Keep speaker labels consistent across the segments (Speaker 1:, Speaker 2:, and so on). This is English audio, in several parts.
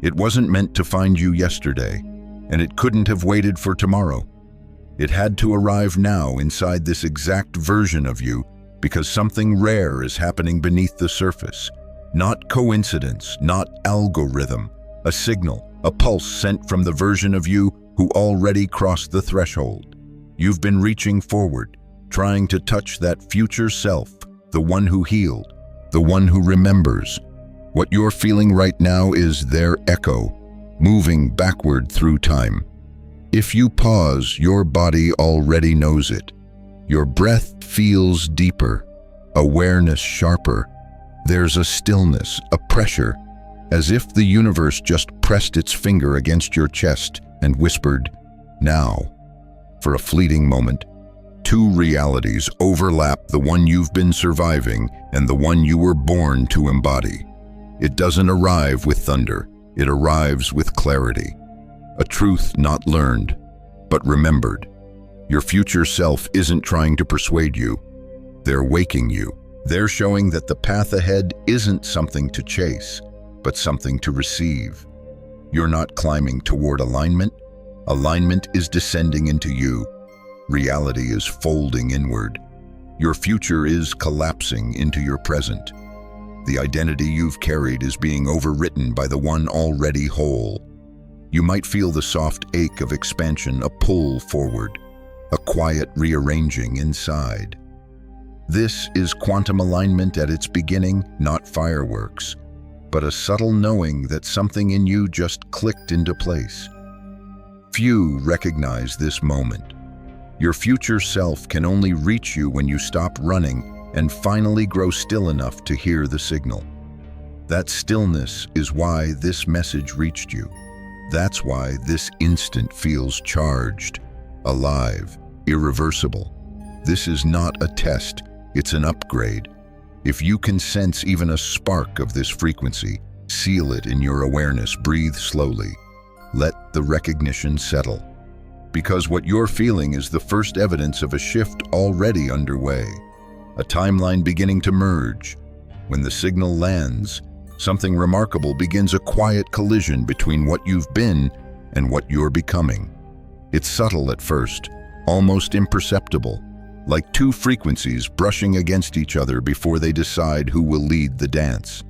Speaker 1: It wasn't meant to find you yesterday, and it couldn't have waited for tomorrow. It had to arrive now inside this exact version of you because something rare is happening beneath the surface. Not coincidence, not algorithm, a signal, a pulse sent from the version of you who already crossed the threshold. You've been reaching forward, trying to touch that future self, the one who healed, the one who remembers. What you're feeling right now is their echo, moving backward through time. If you pause, your body already knows it. Your breath feels deeper, awareness sharper. There's a stillness, a pressure, as if the universe just pressed its finger against your chest and whispered, "Now." For a fleeting moment, two realities overlap, the one you've been surviving and the one you were born to embody. It doesn't arrive with thunder, it arrives with clarity. A truth not learned, but remembered. Your future self isn't trying to persuade you. They're waking you. They're showing that the path ahead isn't something to chase, but something to receive. You're not climbing toward alignment. Alignment is descending into you. Reality is folding inward. Your future is collapsing into your present. The identity you've carried is being overwritten by the one already whole. You might feel the soft ache of expansion, a pull forward, a quiet rearranging inside. This is quantum alignment at its beginning, not fireworks, but a subtle knowing that something in you just clicked into place. Few recognize this moment. Your future self can only reach you when you stop running and finally grow still enough to hear the signal. That stillness is why this message reached you. That's why this instant feels charged, alive, irreversible. This is not a test, it's an upgrade. If you can sense even a spark of this frequency, seal it in your awareness, breathe slowly. Let the recognition settle. Because what you're feeling is the first evidence of a shift already underway. A timeline beginning to merge. When the signal lands, something remarkable begins, a quiet collision between what you've been and what you're becoming. It's subtle at first, almost imperceptible, like two frequencies brushing against each other before they decide who will lead the dance.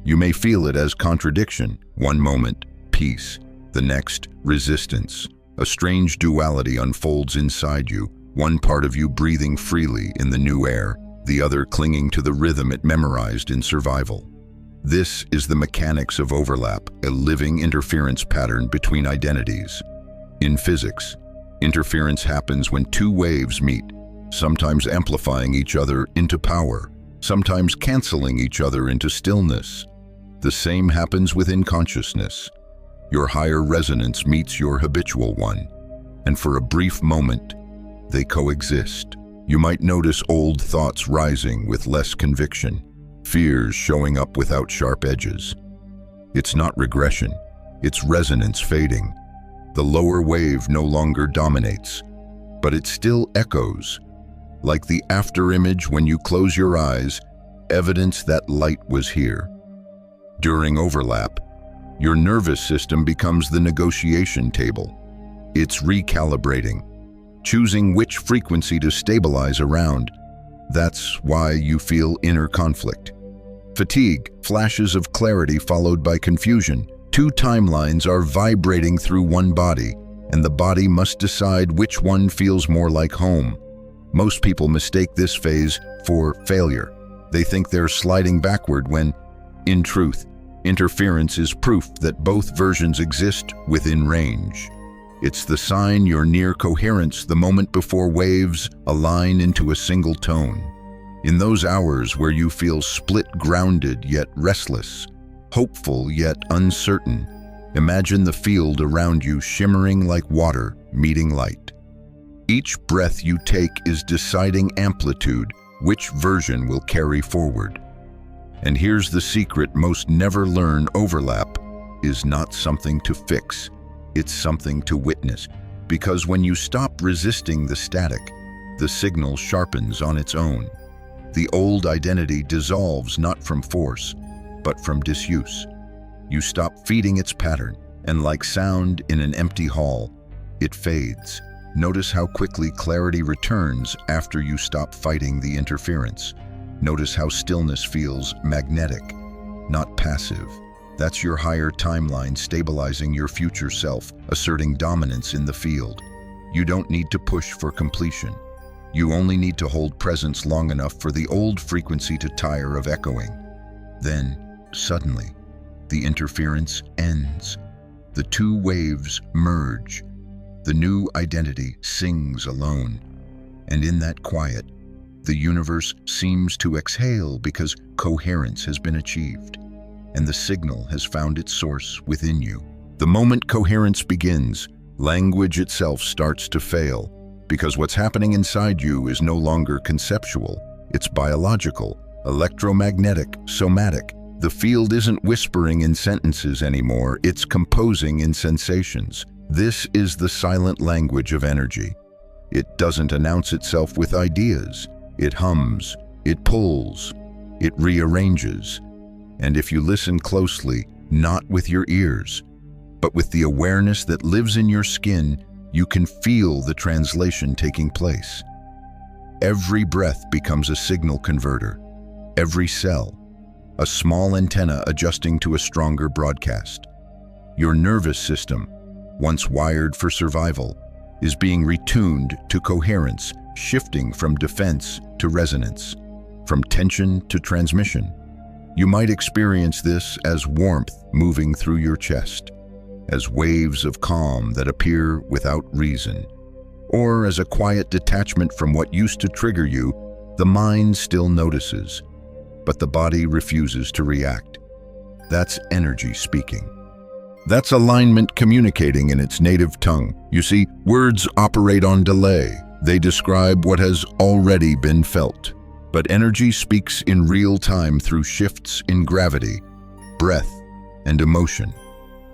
Speaker 1: You may feel it as contradiction. One moment, peace. The next, resistance. A strange duality unfolds inside you, one part of you breathing freely in the new air, the other clinging to the rhythm it memorized in survival. This is the mechanics of overlap, a living interference pattern between identities. In physics, interference happens when two waves meet, sometimes amplifying each other into power, sometimes canceling each other into stillness. The same happens within consciousness. Your higher resonance meets your habitual one, and for a brief moment, they coexist. You might notice old thoughts rising with less conviction, fears showing up without sharp edges. It's not regression, it's resonance fading. The lower wave no longer dominates, but it still echoes, like the afterimage when you close your eyes, evidence that light was here. During overlap, your nervous system becomes the negotiation table. It's recalibrating, choosing which frequency to stabilize around. That's why you feel inner conflict. Fatigue, flashes of clarity followed by confusion. Two timelines are vibrating through one body, and the body must decide which one feels more like home. Most people mistake this phase for failure. They think they're sliding backward when, in truth, interference is proof that both versions exist within range. It's the sign you're near coherence, the moment before waves align into a single tone. In those hours where you feel split, grounded yet restless, hopeful yet uncertain, imagine the field around you shimmering like water meeting light. Each breath you take is deciding amplitude, which version will carry forward. And here's the secret most never learn: overlap is not something to fix, it's something to witness. Because when you stop resisting the static, the signal sharpens on its own. The old identity dissolves not from force, but from disuse. You stop feeding its pattern, and like sound in an empty hall, it fades. Notice how quickly clarity returns after you stop fighting the interference. Notice how stillness feels magnetic, not passive. That's your higher timeline stabilizing your future self, asserting dominance in the field. You don't need to push for completion. You only need to hold presence long enough for the old frequency to tire of echoing. Then, suddenly, the interference ends. The two waves merge. The new identity sings alone. And in that quiet, the universe seems to exhale because coherence has been achieved, and the signal has found its source within you. The moment coherence begins, language itself starts to fail, because what's happening inside you is no longer conceptual, it's biological, electromagnetic, somatic. The field isn't whispering in sentences anymore, it's composing in sensations. This is the silent language of energy. It doesn't announce itself with ideas. It hums, it pulls, it rearranges. And if you listen closely, not with your ears, but with the awareness that lives in your skin, you can feel the translation taking place. Every breath becomes a signal converter. Every cell, a small antenna adjusting to a stronger broadcast. Your nervous system, once wired for survival, is being retuned to coherence, shifting from defense to resonance, from tension to transmission. You might experience this as warmth moving through your chest, as waves of calm that appear without reason, or as a quiet detachment from what used to trigger you. The mind still notices, but the body refuses to react. That's energy speaking. That's alignment communicating in its native tongue. You see, words operate on delay. They describe what has already been felt. But energy speaks in real time through shifts in gravity, breath, and emotion.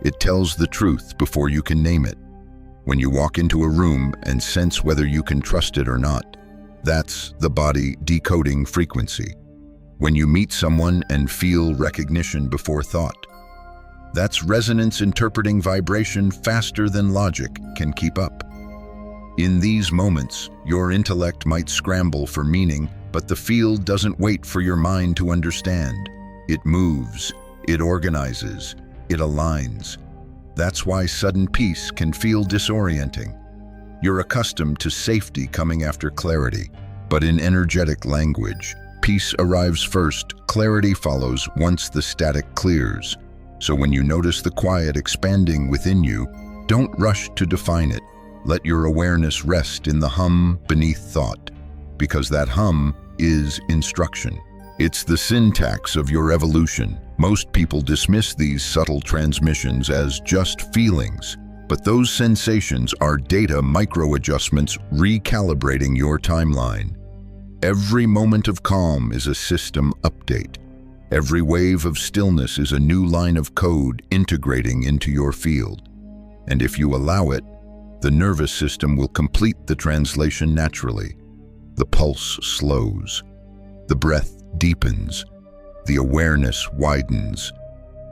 Speaker 1: It tells the truth before you can name it. When you walk into a room and sense whether you can trust it or not, that's the body decoding frequency. When you meet someone and feel recognition before thought, that's resonance interpreting vibration faster than logic can keep up. In these moments, your intellect might scramble for meaning, but the field doesn't wait for your mind to understand. It moves, it organizes, it aligns. That's why sudden peace can feel disorienting. You're accustomed to safety coming after clarity, but in energetic language, peace arrives first, clarity follows once the static clears. So when you notice the quiet expanding within you, don't rush to define it. Let your awareness rest in the hum beneath thought, because that hum is instruction. It's the syntax of your evolution. Most people dismiss these subtle transmissions as just feelings, but those sensations are data micro-adjustments recalibrating your timeline. Every moment of calm is a system update. Every wave of stillness is a new line of code integrating into your field. And if you allow it, the nervous system will complete the translation naturally. The pulse slows. The breath deepens. The awareness widens.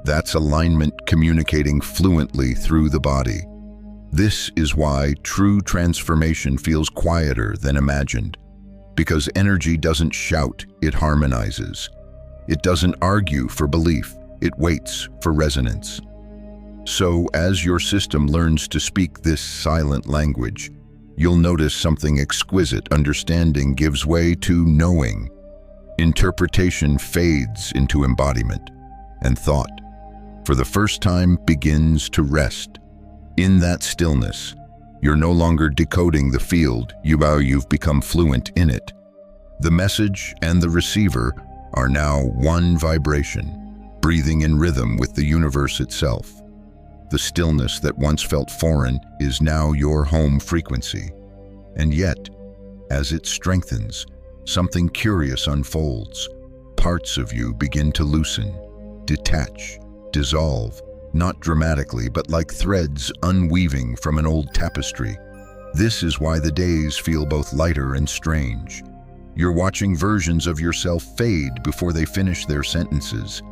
Speaker 1: That's alignment communicating fluently through the body. This is why true transformation feels quieter than imagined. Because energy doesn't shout, it harmonizes. It doesn't argue for belief, it waits for resonance. So, as your system learns to speak this silent language, you'll notice something exquisite. Understanding gives way to knowing. Interpretation fades into embodiment, and thought, for the first time, begins to rest. In that stillness, you're no longer decoding the field, you've become fluent in it. The message and the receiver are now one vibration, breathing in rhythm with the universe itself. The stillness that once felt foreign is now your home frequency. And yet, as it strengthens, something curious unfolds. Parts of you begin to loosen, detach, dissolve, not dramatically, but like threads unweaving from an old tapestry. This is why the days feel both lighter and strange. You're watching versions of yourself fade before they finish their sentences.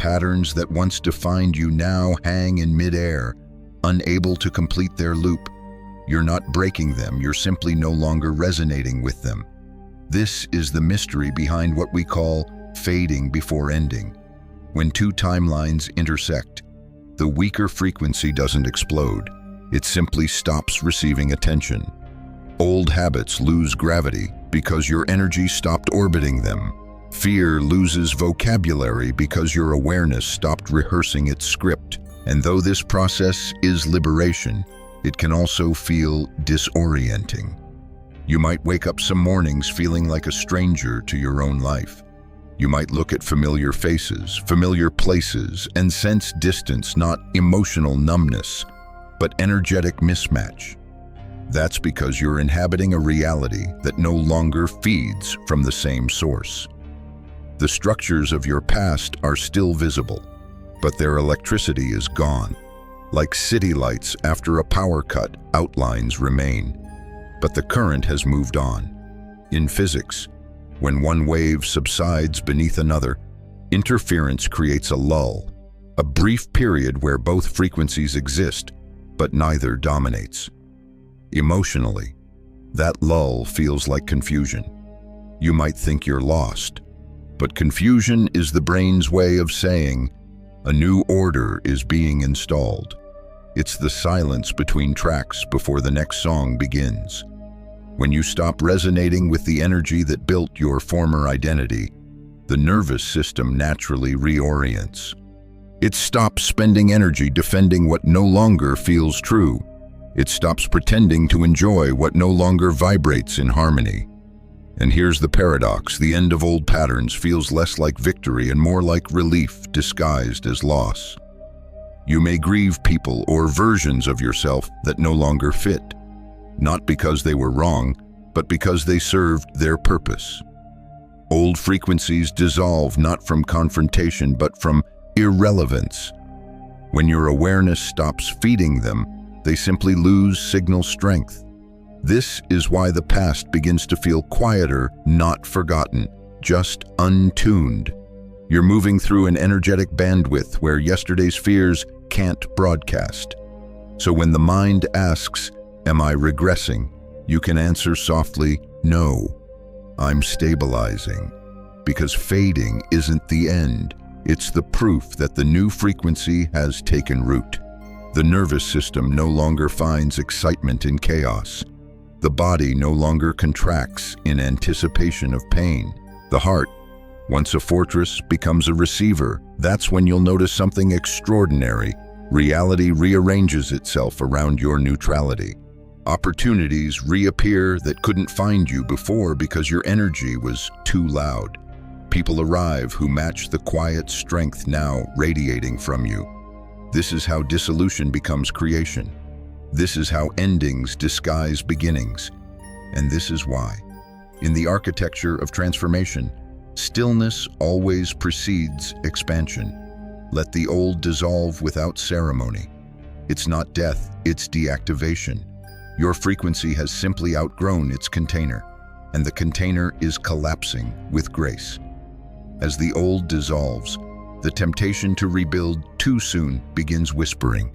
Speaker 1: patterns that once defined you now hang in midair, unable to complete their loop. You're not breaking them, you're simply no longer resonating with them. This is the mystery behind what we call fading before ending. When two timelines intersect, the weaker frequency doesn't explode. It simply stops receiving attention. Old habits lose gravity because your energy stopped orbiting them. Fear loses vocabulary because your awareness stopped rehearsing its script. And though this process is liberation, it can also feel disorienting. You might wake up some mornings feeling like a stranger to your own life. You might look at familiar faces, familiar places, and sense distance, not emotional numbness, but energetic mismatch. That's because you're inhabiting a reality that no longer feeds from the same source. The structures of your past are still visible, but their electricity is gone. Like city lights after a power cut, outlines remain, but the current has moved on. In physics, when one wave subsides beneath another, interference creates a lull, a brief period where both frequencies exist, but neither dominates. Emotionally, that lull feels like confusion. You might think you're lost, but confusion is the brain's way of saying a new order is being installed. It's the silence between tracks before the next song begins. When you stop resonating with the energy that built your former identity, the nervous system naturally reorients. It stops spending energy defending what no longer feels true. It stops pretending to enjoy what no longer vibrates in harmony. And here's the paradox: the end of old patterns feels less like victory and more like relief disguised as loss. You may grieve people or versions of yourself that no longer fit, not because they were wrong, but because they served their purpose. Old frequencies dissolve not from confrontation, but from irrelevance. When your awareness stops feeding them, they simply lose signal strength. This is why the past begins to feel quieter, not forgotten, just untuned. You're moving through an energetic bandwidth where yesterday's fears can't broadcast. So when the mind asks, "Am I regressing?" you can answer softly, "No, I'm stabilizing." Because fading isn't the end. It's the proof that the new frequency has taken root. The nervous system no longer finds excitement in chaos. The body no longer contracts in anticipation of pain. The heart, once a fortress, becomes a receiver. That's when you'll notice something extraordinary. Reality rearranges itself around your neutrality. Opportunities reappear that couldn't find you before because your energy was too loud. People arrive who match the quiet strength now radiating from you. This is how dissolution becomes creation. This is how endings disguise beginnings. And this is why, in the architecture of transformation, stillness always precedes expansion. Let the old dissolve without ceremony. It's not death, it's deactivation. Your frequency has simply outgrown its container, and the container is collapsing with grace. As the old dissolves, the temptation to rebuild too soon begins whispering.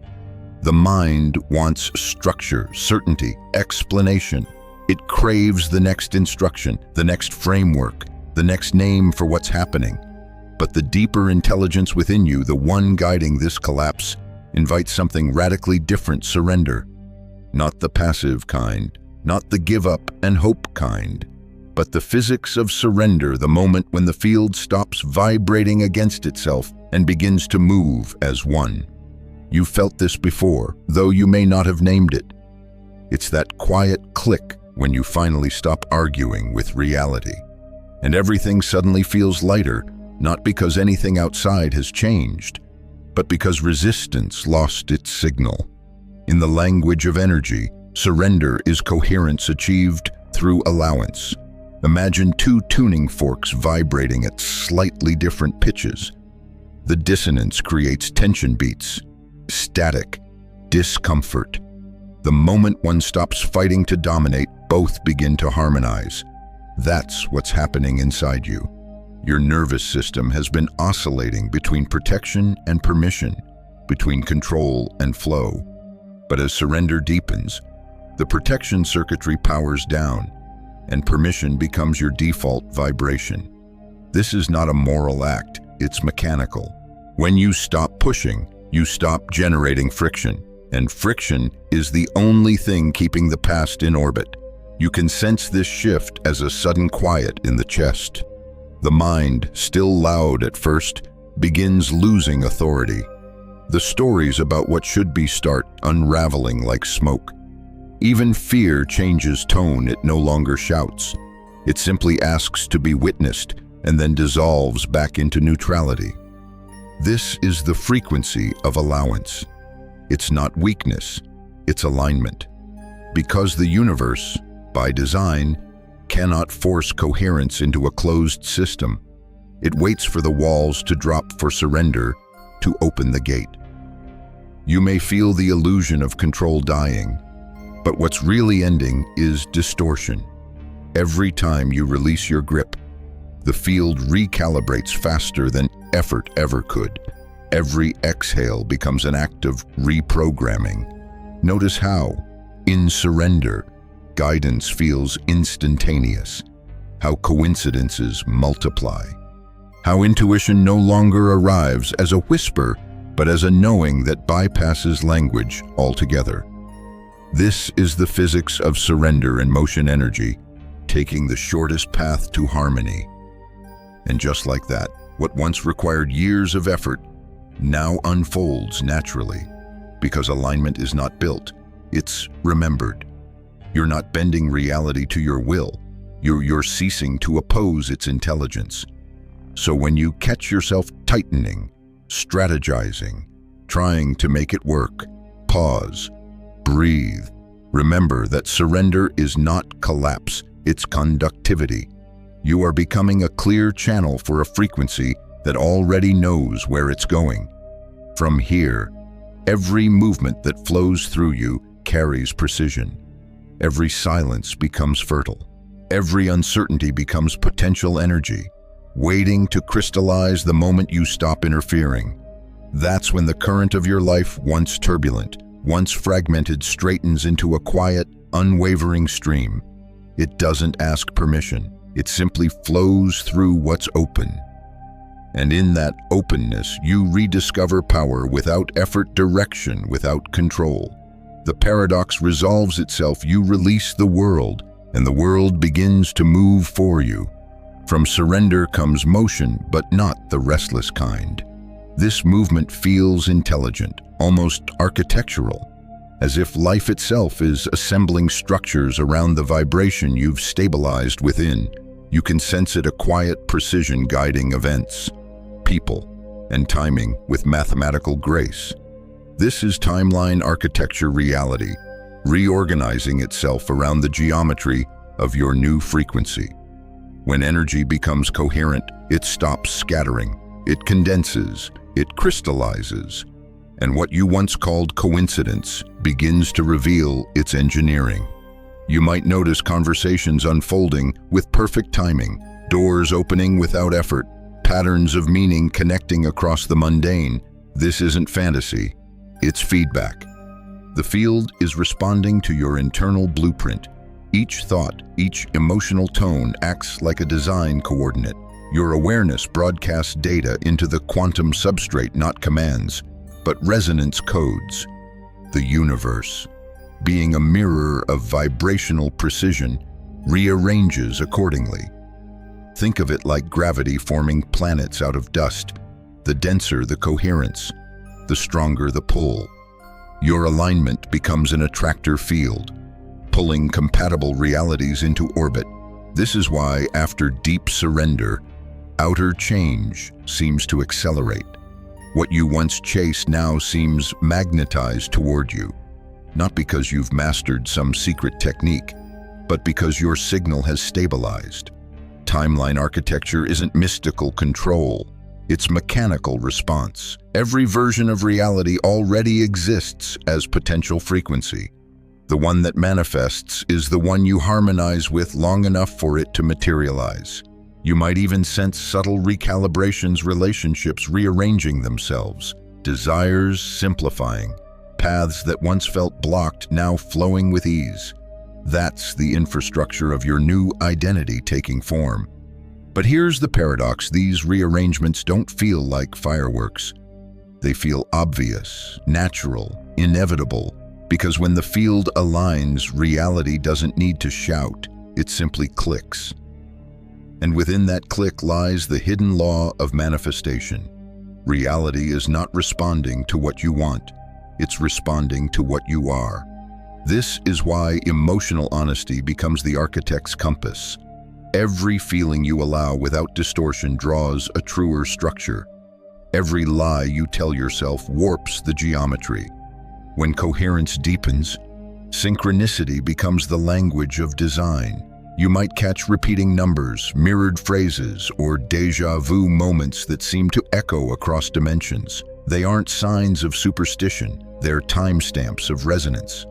Speaker 1: The mind wants structure, certainty, explanation. It craves the next instruction, the next framework, the next name for what's happening. But the deeper intelligence within you, the one guiding this collapse, invites something radically different: surrender. Not the passive kind, not the give up and hope kind, but the physics of surrender, the moment when the field stops vibrating against itself and begins to move as one. You've felt this before, though you may not have named it. It's that quiet click when you finally stop arguing with reality. And everything suddenly feels lighter, not because anything outside has changed, but because resistance lost its signal. In the language of energy, surrender is coherence achieved through allowance. Imagine two tuning forks vibrating at slightly different pitches. The dissonance creates tension beats, static, discomfort. The moment one stops fighting to dominate, both begin to harmonize. That's what's happening inside you. Your nervous system has been oscillating between protection and permission, between control and flow. But as surrender deepens, the protection circuitry powers down, and permission becomes your default vibration. This is not a moral act, it's mechanical. When you stop pushing, you stop generating friction, and friction is the only thing keeping the past in orbit. You can sense this shift as a sudden quiet in the chest. The mind, still loud at first, begins losing authority. The stories about what should be start unraveling like smoke. Even fear changes tone, it no longer shouts. It simply asks to be witnessed and then dissolves back into neutrality. This is the frequency of allowance. It's not weakness, it's alignment. Because the universe, by design, cannot force coherence into a closed system. It waits for the walls to drop for surrender to open the gate. You may feel the illusion of control dying, but what's really ending is distortion. Every time you release your grip, the field recalibrates faster than effort ever could. Every exhale becomes an act of reprogramming. Notice how, in surrender, guidance feels instantaneous, how coincidences multiply, how intuition no longer arrives as a whisper, but as a knowing that bypasses language altogether. This is the physics of surrender and motion energy, taking the shortest path to harmony. And just like that, what once required years of effort now unfolds naturally, because alignment is not built, it's remembered. You're not bending reality to your will, you're ceasing to oppose its intelligence. So when you catch yourself tightening, strategizing, trying to make it work, pause, breathe. Remember that surrender is not collapse, it's conductivity. You are becoming a clear channel for a frequency that already knows where it's going. From here, every movement that flows through you carries precision. Every silence becomes fertile. Every uncertainty becomes potential energy, waiting to crystallize the moment you stop interfering. That's when the current of your life, once turbulent, once fragmented, straightens into a quiet, unwavering stream. It doesn't ask permission. It simply flows through what's open. And in that openness, you rediscover power without effort, direction without control. The paradox resolves itself. You release the world, and the world begins to move for you. From surrender comes motion, but not the restless kind. This movement feels intelligent, almost architectural, as if life itself is assembling structures around the vibration you've stabilized within. You can sense it, a quiet precision guiding events, people, and timing with mathematical grace. This is timeline architecture reality, reorganizing itself around the geometry of your new frequency. When energy becomes coherent, it stops scattering, it condenses, it crystallizes, and what you once called coincidence begins to reveal its engineering. You might notice conversations unfolding with perfect timing, doors opening without effort, patterns of meaning connecting across the mundane. This isn't fantasy, it's feedback. The field is responding to your internal blueprint. Each thought, each emotional tone acts like a design coordinate. Your awareness broadcasts data into the quantum substrate, not commands, but resonance codes. The universe, being a mirror of vibrational precision, rearranges accordingly. Think of it like gravity forming planets out of dust. The denser the coherence, the stronger the pull. Your alignment becomes an attractor field, pulling compatible realities into orbit. This is why, after deep surrender, outer change seems to accelerate. What you once chased now seems magnetized toward you, not because you've mastered some secret technique, but because your signal has stabilized. Timeline architecture isn't mystical control, it's mechanical response. Every version of reality already exists as potential frequency. The one that manifests is the one you harmonize with long enough for it to materialize. You might even sense subtle recalibrations, relationships rearranging themselves, desires simplifying, paths that once felt blocked now flowing with ease. That's the infrastructure of your new identity taking form. But here's the paradox: these rearrangements don't feel like fireworks. They feel obvious, natural, inevitable, because when the field aligns, reality doesn't need to shout, it simply clicks. And within that click lies the hidden law of manifestation. Reality is not responding to what you want, it's responding to what you are. This is why emotional honesty becomes the architect's compass. Every feeling you allow without distortion draws a truer structure. Every lie you tell yourself warps the geometry. When coherence deepens, synchronicity becomes the language of design. You might catch repeating numbers, mirrored phrases, or déjà vu moments that seem to echo across dimensions. They aren't signs of superstition, they're timestamps of resonance.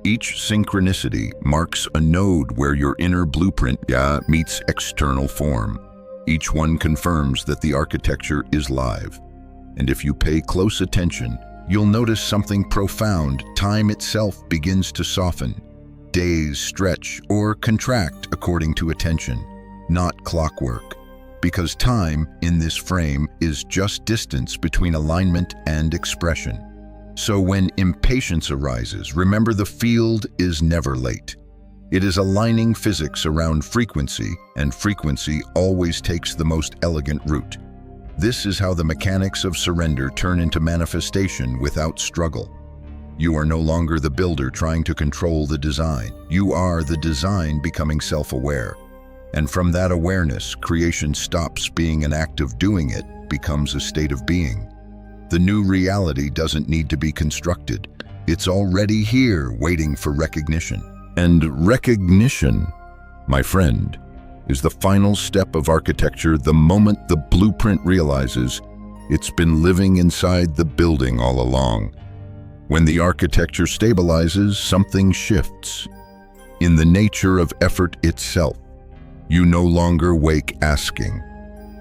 Speaker 1: Each synchronicity marks a node where your inner blueprint meets external form. Each one confirms that the architecture is live. And if you pay close attention, you'll notice something profound. Time itself begins to soften. Days stretch or contract according to attention, not clockwork. Because time, in this frame, is just distance between alignment and expression. So when impatience arises, remember the field is never late. It is aligning physics around frequency, and frequency always takes the most elegant route. This is how the mechanics of surrender turn into manifestation without struggle. You are no longer the builder trying to control the design. You are the design becoming self-aware. And from that awareness, creation stops being an act of doing it, becomes a state of being. The new reality doesn't need to be constructed. It's already here, waiting for recognition. And recognition, my friend, is the final step of architecture. The moment the blueprint realizes it's been living inside the building all along. When the architecture stabilizes, something shifts. In the nature of effort itself, you no longer wake asking,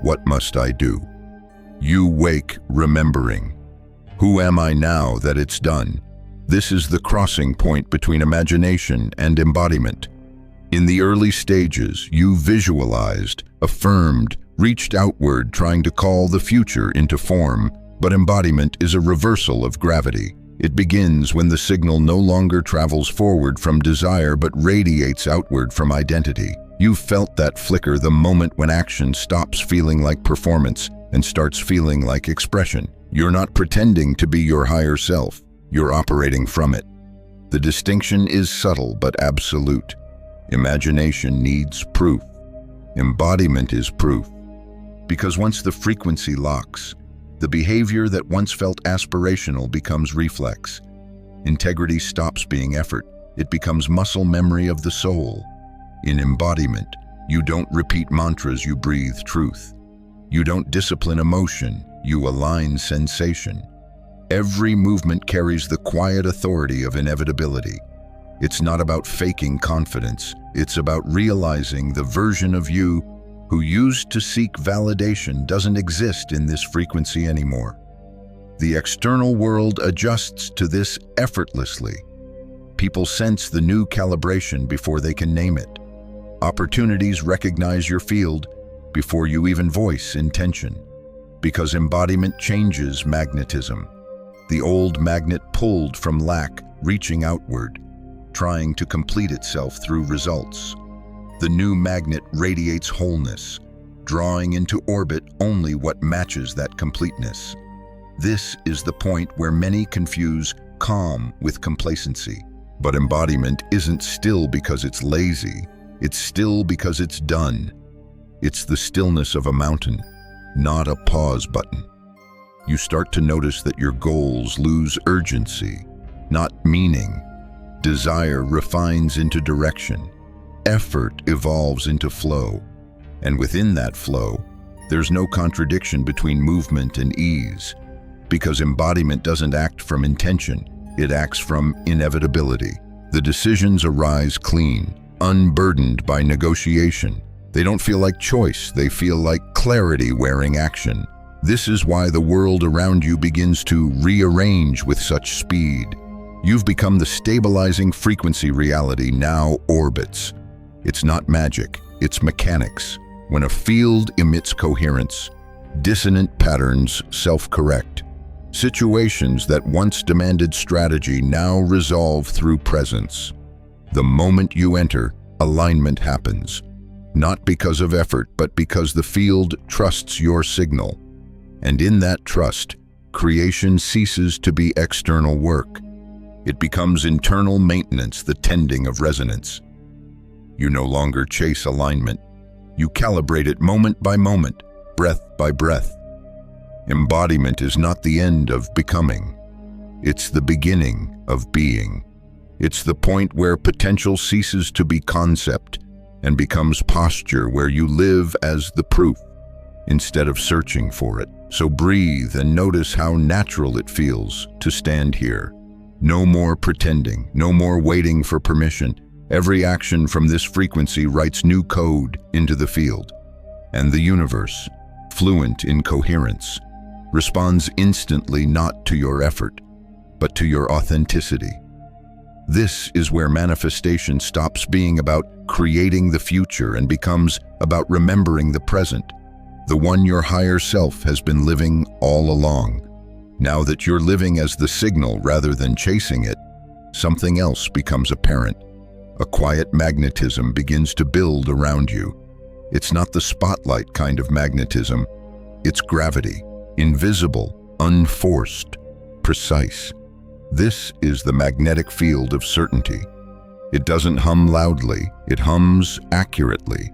Speaker 1: "What must I do?" You wake remembering, "Who am I now that it's done?" This is the crossing point between imagination and embodiment. In the early stages, you visualized, affirmed, reached outward, trying to call the future into form. But embodiment is a reversal of gravity. It begins when the signal no longer travels forward from desire but radiates outward from identity. You've felt that flicker, the moment when action stops feeling like performance and starts feeling like expression. You're not pretending to be your higher self. You're operating from it. The distinction is subtle but absolute. Imagination needs proof. Embodiment is proof. Because once the frequency locks, the behavior that once felt aspirational becomes reflex. Integrity stops being effort. It becomes muscle memory of the soul. In embodiment, you don't repeat mantras, you breathe truth. You don't discipline emotion, you align sensation. Every movement carries the quiet authority of inevitability. It's not about faking confidence, it's about realizing the version of you who used to seek validation doesn't exist in this frequency anymore. The external world adjusts to this effortlessly. People sense the new calibration before they can name it. Opportunities recognize your field before you even voice intention. Because embodiment changes magnetism. The old magnet pulled from lack, reaching outward, trying to complete itself through results. The new magnet radiates wholeness, drawing into orbit only what matches that completeness. This is the point where many confuse calm with complacency. But embodiment isn't still because it's lazy, it's still because it's done. It's the stillness of a mountain, not a pause button. You start to notice that your goals lose urgency, not meaning. Desire refines into direction. Effort evolves into flow. And within that flow, there's no contradiction between movement and ease. Because embodiment doesn't act from intention, it acts from inevitability. The decisions arise clean, unburdened by negotiation. They don't feel like choice, they feel like clarity wearing action. This is why the world around you begins to rearrange with such speed. You've become the stabilizing frequency reality now orbits. It's not magic, it's mechanics. When a field emits coherence, dissonant patterns self-correct. Situations that once demanded strategy now resolve through presence. The moment you enter, alignment happens. Not because of effort, but because the field trusts your signal. And in that trust, creation ceases to be external work. It becomes internal maintenance, the tending of resonance. You no longer chase alignment. You calibrate it moment by moment, breath by breath. Embodiment is not the end of becoming. It's the beginning of being. It's the point where potential ceases to be concept and becomes posture, where you live as the proof instead of searching for it. So breathe and notice how natural it feels to stand here. No more pretending, no more waiting for permission. Every action from this frequency writes new code into the field. And the universe, fluent in coherence, responds instantly, not to your effort, but to your authenticity. This is where manifestation stops being about creating the future and becomes about remembering the present, the one your higher self has been living all along. Now that you're living as the signal rather than chasing it, something else becomes apparent. A quiet magnetism begins to build around you. It's not the spotlight kind of magnetism. It's gravity, invisible, unforced, precise. This is the magnetic field of certainty. It doesn't hum loudly, it hums accurately.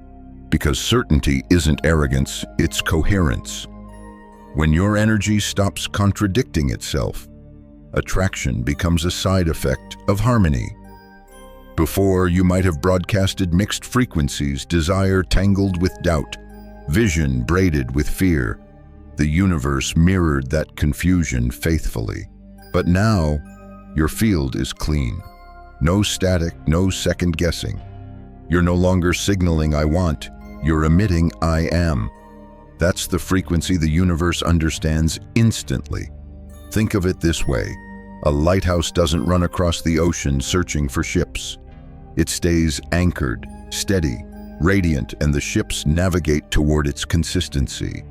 Speaker 1: Because certainty isn't arrogance, it's coherence. When your energy stops contradicting itself, attraction becomes a side effect of harmony. Before, you might have broadcasted mixed frequencies, desire tangled with doubt, vision braided with fear. The universe mirrored that confusion faithfully. But now, your field is clean. No static, no second guessing. You're no longer signaling "I want," you're emitting "I am." That's the frequency the universe understands instantly. Think of it this way: a lighthouse doesn't run across the ocean searching for ships. It stays anchored, steady, radiant, and the ships navigate toward its consistency.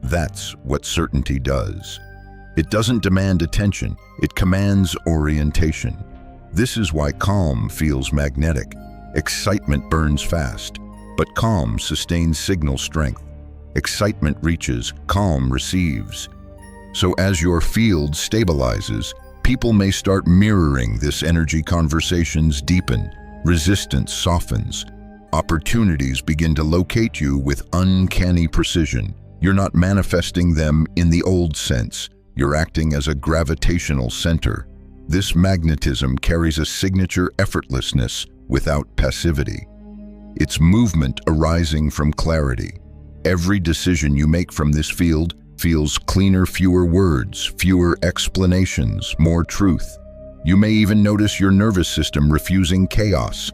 Speaker 1: That's what certainty does. It doesn't demand attention, it commands orientation. This is why calm feels magnetic. Excitement burns fast, but calm sustains signal strength. Excitement reaches, calm receives. So as your field stabilizes, people may start mirroring this energy. Conversations deepen, resistance softens. Opportunities begin to locate you with uncanny precision. You're not manifesting them in the old sense. You're acting as a gravitational center. This magnetism carries a signature effortlessness without passivity. It's movement arising from clarity. Every decision you make from this field feels cleaner, fewer words, fewer explanations, more truth. You may even notice your nervous system refusing chaos.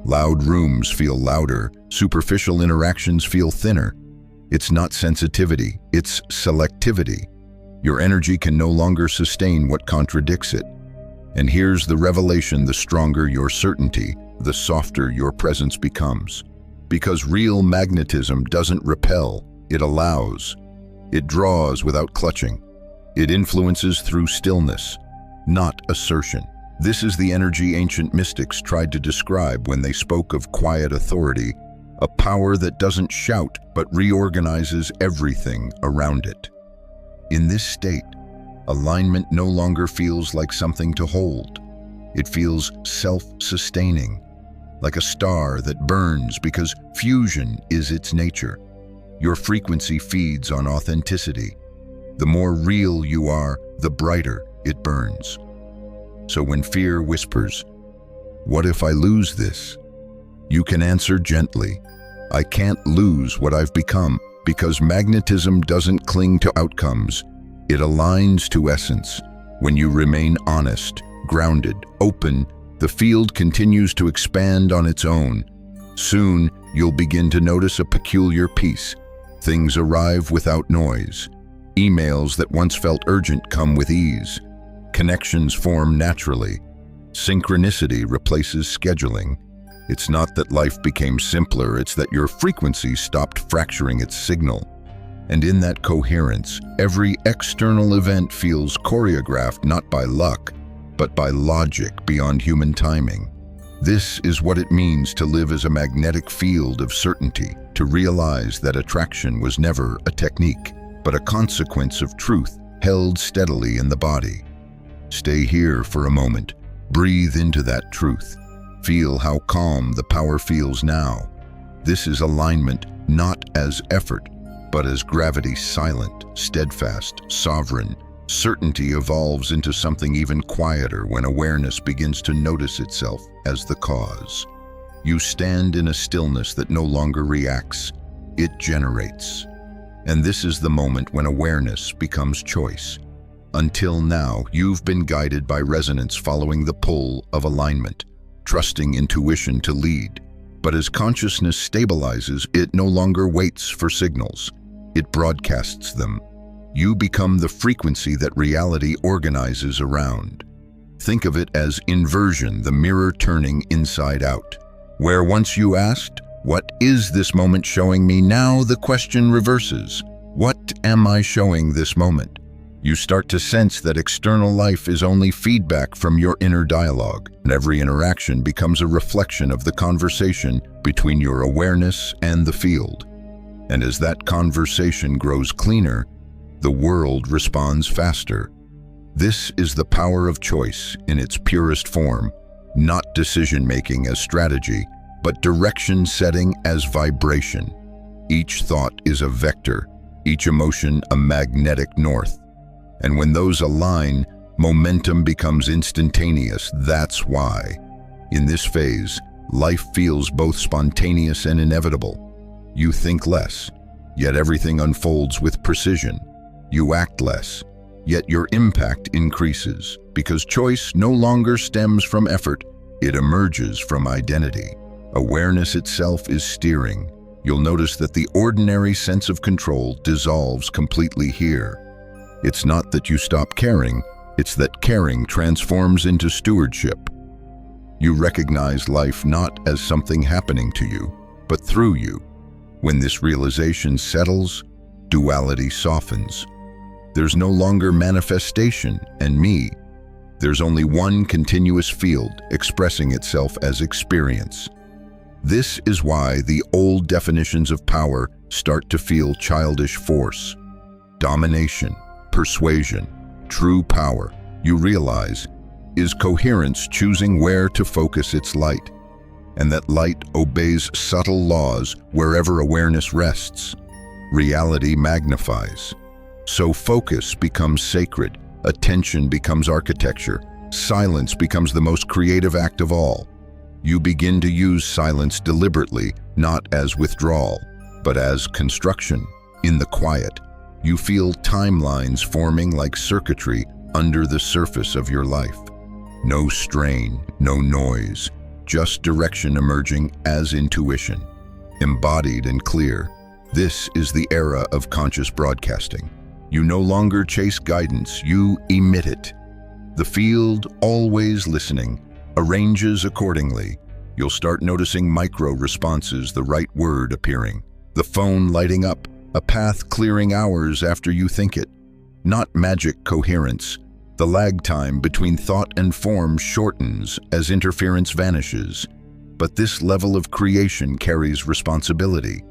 Speaker 1: Loud rooms feel louder, superficial interactions feel thinner. It's not sensitivity, it's selectivity. Your energy can no longer sustain what contradicts it. And here's the revelation: the stronger your certainty, the softer your presence becomes. Because real magnetism doesn't repel, it allows. It draws without clutching. It influences through stillness, not assertion. This is the energy ancient mystics tried to describe when they spoke of quiet authority, a power that doesn't shout but reorganizes everything around it. In this state, alignment no longer feels like something to hold. It feels self-sustaining, like a star that burns because fusion is its nature. Your frequency feeds on authenticity. The more real you are, the brighter it burns. So when fear whispers, "What if I lose this?" you can answer gently, "I can't lose what I've become," because magnetism doesn't cling to outcomes. It aligns to essence. When you remain honest, grounded, open, the field continues to expand on its own. Soon, you'll begin to notice a peculiar peace. Things arrive without noise. Emails that once felt urgent come with ease. Connections form naturally. Synchronicity replaces scheduling. It's not that life became simpler, it's that your frequency stopped fracturing its signal. And in that coherence, every external event feels choreographed not by luck, but by logic beyond human timing. This is what it means to live as a magnetic field of certainty, to realize that attraction was never a technique, but a consequence of truth held steadily in the body. Stay here for a moment. Breathe into that truth. Feel how calm the power feels now. This is alignment not as effort, but as gravity, silent, steadfast, sovereign. Certainty evolves into something even quieter when awareness begins to notice itself as the cause. You stand in a stillness that no longer reacts, it generates. And this is the moment when awareness becomes choice. Until now, you've been guided by resonance, following the pull of alignment, trusting intuition to lead. But as consciousness stabilizes, it no longer waits for signals. It broadcasts them. You become the frequency that reality organizes around. Think of it as inversion, the mirror turning inside out. Where once you asked, "What is this moment showing me?" now the question reverses. What am I showing this moment? You start to sense that external life is only feedback from your inner dialogue, and every interaction becomes a reflection of the conversation between your awareness and the field. And as that conversation grows cleaner, the world responds faster. This is the power of choice in its purest form, not decision-making as strategy, but direction setting as vibration. Each thought is a vector, each emotion a magnetic north. And when those align, momentum becomes instantaneous. That's why, in this phase, life feels both spontaneous and inevitable. You think less, yet everything unfolds with precision. You act less, yet your impact increases, because choice no longer stems from effort, it emerges from identity. Awareness itself is steering. You'll notice that the ordinary sense of control dissolves completely here. It's not that you stop caring, it's that caring transforms into stewardship. You recognize life not as something happening to you, but through you. When this realization settles, duality softens. There's no longer manifestation and me. There's only one continuous field expressing itself as experience. This is why the old definitions of power start to feel childish force. Domination, persuasion, true power, you realize, is coherence choosing where to focus its light. And that light obeys subtle laws wherever awareness rests. Reality magnifies. So focus becomes sacred, attention becomes architecture, silence becomes the most creative act of all. You begin to use silence deliberately, not as withdrawal, but as construction. In the quiet, you feel timelines forming like circuitry under the surface of your life. No strain, no noise, just direction emerging as intuition. Embodied and clear, this is the era of conscious broadcasting. You no longer chase guidance, you emit it. The field, always listening, arranges accordingly. You'll start noticing micro-responses, the right word appearing, the phone lighting up, a path clearing hours after you think it. Not magic coherence. The lag time between thought and form shortens as interference vanishes. But this level of creation carries responsibility,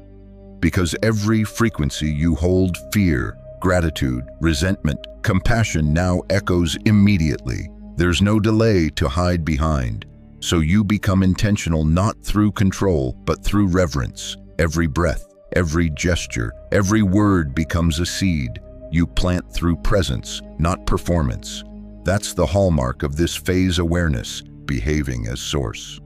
Speaker 1: because every frequency you hold, fear, gratitude, resentment, compassion, now echoes immediately. There's no delay to hide behind. So you become intentional not through control, but through reverence. Every breath, every gesture, every word becomes a seed. You plant through presence, not performance. That's the hallmark of this phase awareness, behaving as source.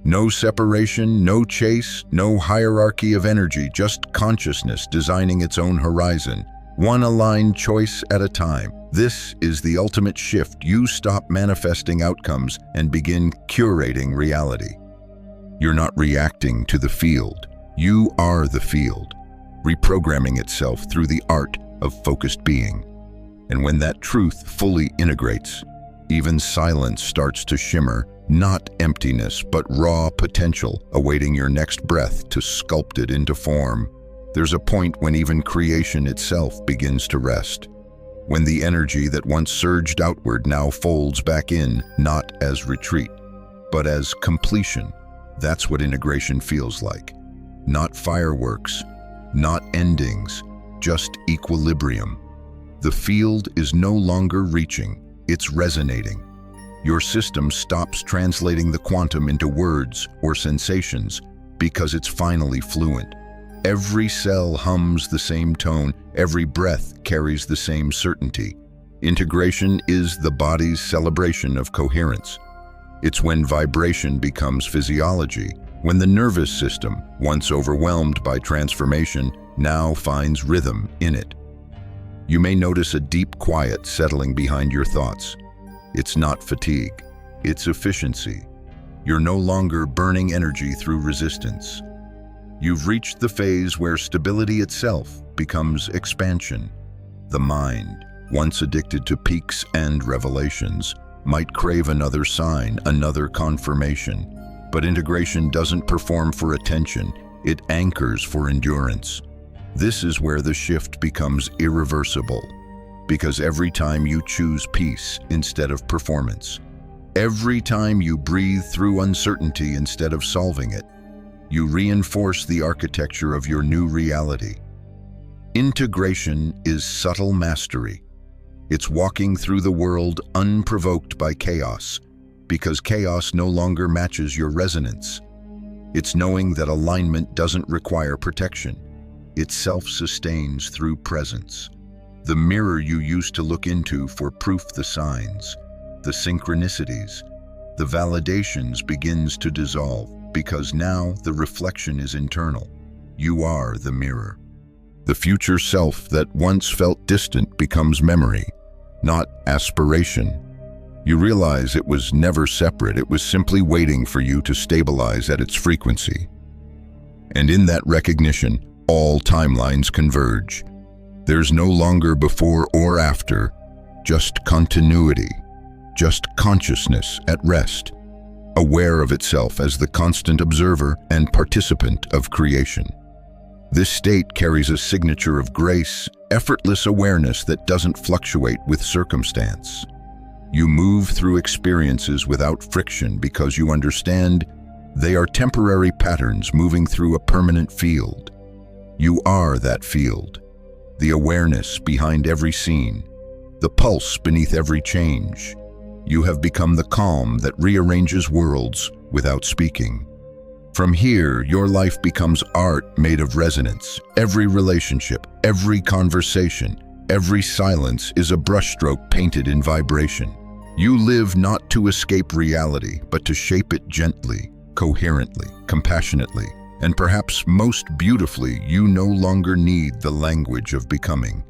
Speaker 1: No separation, no chase, no hierarchy of energy, just consciousness designing its own horizon. One aligned choice at a time. This is the ultimate shift. You stop manifesting outcomes and begin curating reality. You're not reacting to the field. You are the field, reprogramming itself through the art of focused being. And when that truth fully integrates, even silence starts to shimmer, not emptiness, but raw potential, awaiting your next breath to sculpt it into form. There's a point when even creation itself begins to rest, when the energy that once surged outward now folds back in, not as retreat, but as completion. That's what integration feels like. Not fireworks, not endings, just equilibrium. The field is no longer reaching, it's resonating. Your system stops translating the quantum into words or sensations because it's finally fluent. Every cell hums the same tone, every breath carries the same certainty. Integration is the body's celebration of coherence. It's when vibration becomes physiology, when the nervous system, once overwhelmed by transformation, now finds rhythm in it. You may notice a deep quiet settling behind your thoughts. It's not fatigue, it's efficiency. You're no longer burning energy through resistance. You've reached the phase where stability itself becomes expansion. The mind, once addicted to peaks and revelations, might crave another sign, another confirmation. But integration doesn't perform for attention, it anchors for endurance. This is where the shift becomes irreversible, because every time you choose peace instead of performance, every time you breathe through uncertainty instead of solving it, you reinforce the architecture of your new reality. Integration is subtle mastery. It's walking through the world unprovoked by chaos, because chaos no longer matches your resonance. It's knowing that alignment doesn't require protection. It self-sustains through presence. The mirror you used to look into for proof, the signs, the synchronicities, the validations begins to dissolve, because now the reflection is internal. You are the mirror. The future self that once felt distant becomes memory, not aspiration. You realize it was never separate, it was simply waiting for you to stabilize at its frequency. And in that recognition, all timelines converge. There's no longer before or after, just continuity, just consciousness at rest, aware of itself as the constant observer and participant of creation. This state carries a signature of grace, effortless awareness that doesn't fluctuate with circumstance. You move through experiences without friction because you understand they are temporary patterns moving through a permanent field. You are that field, the awareness behind every scene, the pulse beneath every change. You have become the calm that rearranges worlds without speaking. From here, your life becomes art made of resonance. Every relationship, every conversation, every silence is a brushstroke painted in vibration. You live not to escape reality, but to shape it gently, coherently, compassionately. And perhaps most beautifully, you no longer need the language of becoming.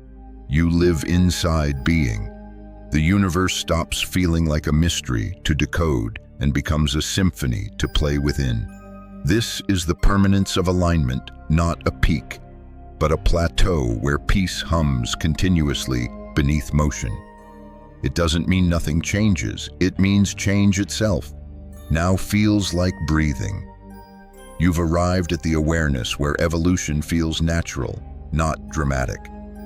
Speaker 1: You live inside being. The universe stops feeling like a mystery to decode and becomes a symphony to play within. This is the permanence of alignment, not a peak, but a plateau where peace hums continuously beneath motion. It doesn't mean nothing changes, it means change itself now feels like breathing. You've arrived at the awareness where evolution feels natural, not dramatic,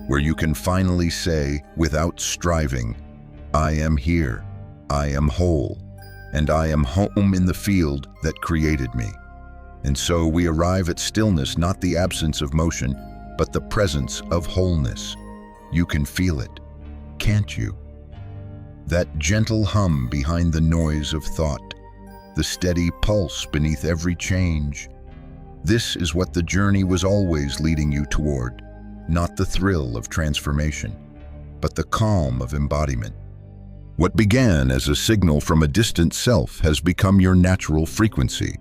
Speaker 1: where you can finally say, without striving, I am here, I am whole, and I am home in the field that created me. And so we arrive at stillness, not the absence of motion, but the presence of wholeness. You can feel it, can't you? That gentle hum behind the noise of thought, the steady pulse beneath every change. This is what the journey was always leading you toward, not the thrill of transformation, but the calm of embodiment. What began as a signal from a distant self has become your natural frequency.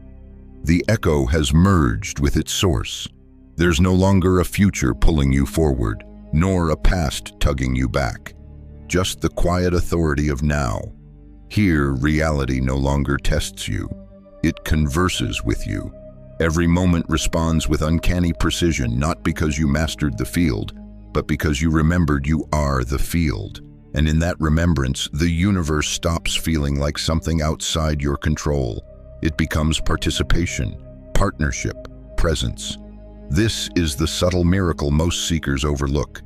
Speaker 1: The echo has merged with its source. There's no longer a future pulling you forward, nor a past tugging you back. Just the quiet authority of now. Here, reality no longer tests you. it converses with you. Every moment responds with uncanny precision, not because you mastered the field, but because you remembered you are the field. And in that remembrance, the universe stops feeling like something outside your control. It becomes participation, partnership, presence. This is the subtle miracle most seekers overlook.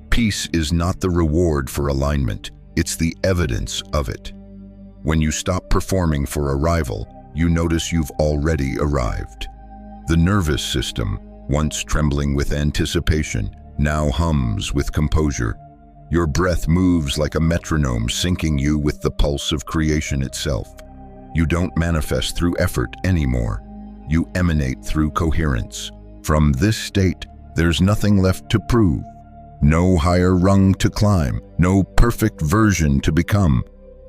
Speaker 1: Peace is not the reward for alignment, it's the evidence of it. When you stop performing for arrival, you notice you've already arrived. The nervous system, once trembling with anticipation, now hums with composure. Your breath moves like a metronome, syncing you with the pulse of creation itself. You don't manifest through effort anymore. You emanate through coherence. From this state, there's nothing left to prove. No higher rung to climb, no perfect version to become.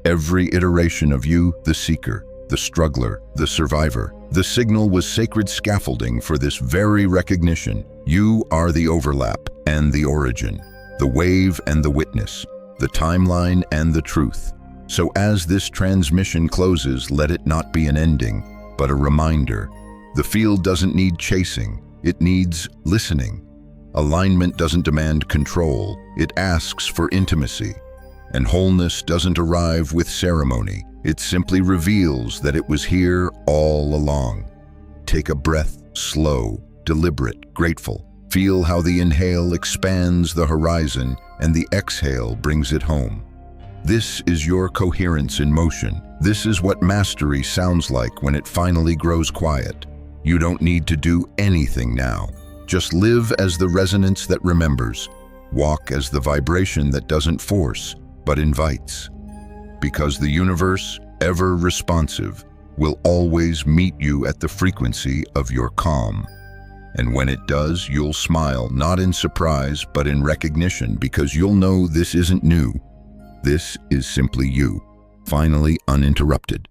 Speaker 1: Every iteration of you, the seeker, the struggler, the survivor, the signal was sacred scaffolding for this very recognition. You are the overlap and the origin, the wave and the witness, the timeline and the truth. So as this transmission closes, let it not be an ending, but a reminder. The field doesn't need chasing, it needs listening. Alignment doesn't demand control, it asks for intimacy. And wholeness doesn't arrive with ceremony, it simply reveals that it was here all along. Take a breath, slow, deliberate, grateful. Feel how the inhale expands the horizon and the exhale brings it home. This is your coherence in motion. This is what mastery sounds like when it finally grows quiet. You don't need to do anything now. Just live as the resonance that remembers. Walk as the vibration that doesn't force, but invites. Because the universe, ever responsive, will always meet you at the frequency of your calm. And when it does, you'll smile, not in surprise, but in recognition, because you'll know this isn't new. This is simply you, finally uninterrupted.